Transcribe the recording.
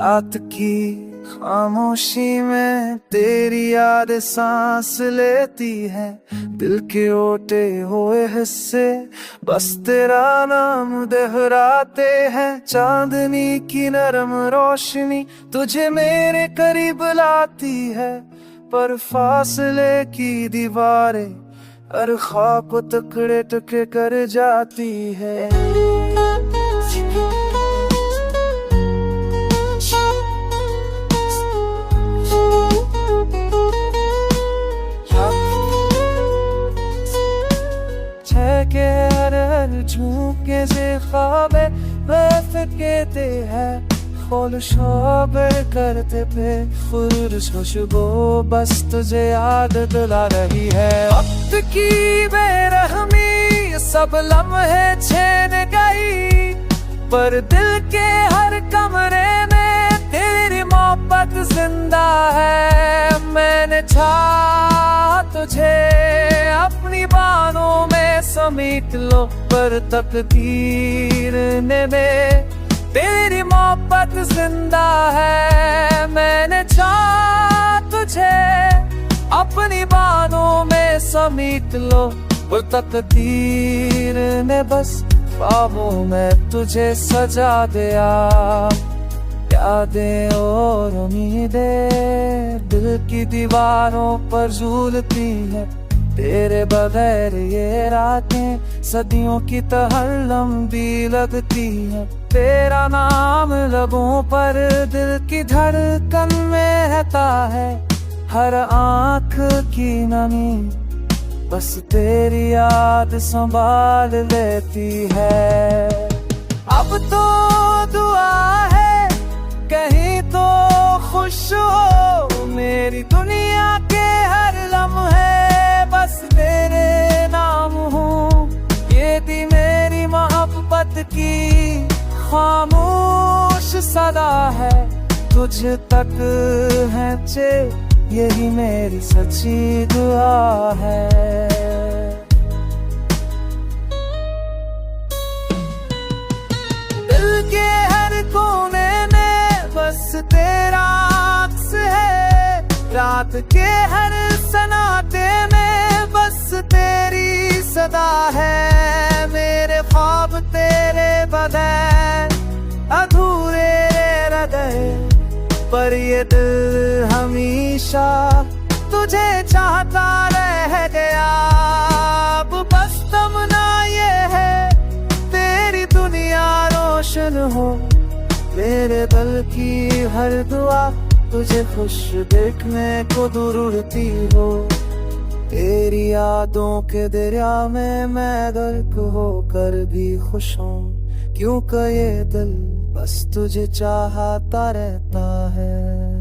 रात की खामोशी में तेरी याद सांस लेती है। दिल के ओटे हुए हिस्से बस तेरा नाम दोहराते हैं। चांदनी की नरम रोशनी तुझे मेरे करीब लाती है, पर फासले की दीवारें हर ख्वाब को टुकड़े टुकड़े कर जाती है। के हर झूके से ख्वाबे बस कहते हैं, खोल शोबे करते पे खुद खुशबू बस तुझे याद दिला रही है। वक्त की बेरहमी सब लम्हे छीन गई, पर दिल के हर कमरे में तेरी मोहब्बत जिंदा है। मैंने चाहा तुझे अपनी बाहों में समेट लो, पर तकदीर ने तेरी मोहब्बत जिंदा है। मैंने चाहा तुझे अपनी बाहों में समेट लो, पर तकदीर ने बस ख्वाबों में तुझे सजा दिया। यादें और उम्मीदें दिल की दीवारों पर झूलती है, तेरे बगैर ये रातें सदियों की तरह लंबी लगती है। तेरा नाम लबों पर दिल की धड़कन में रहता है, हर आंख की नमी बस तेरी याद संभाल लेती है। अब तो दुआ है कहीं तो खुश हो, मेरी दुनिया के हर लम्हे बस तेरे नाम हूँ। ये थी मेरी मोहब्बत की खामोश सदा है, तुझ तक है चे यही मेरी सच्ची दुआ है। दिल के हर कोने में बस तेरा अक्स है, रात के हर सन्नाटे में बस तेरी सदा है। मेरे ख्वाब तेरे बगैर अधूरे रह गए, पर ये दिल हमेशा तुझे चाहता रह गया। अब बस तमन्ना ये है तेरी दुनिया रोशन हो, मेरे दिल की हर दुआ तुझे खुश देखने को ढूंढती हो। तेरी यादों के दरिया में मैं गर्क होकर भी खुश हूँ, क्योंकि ये दिल बस तुझे चाहता रहता है।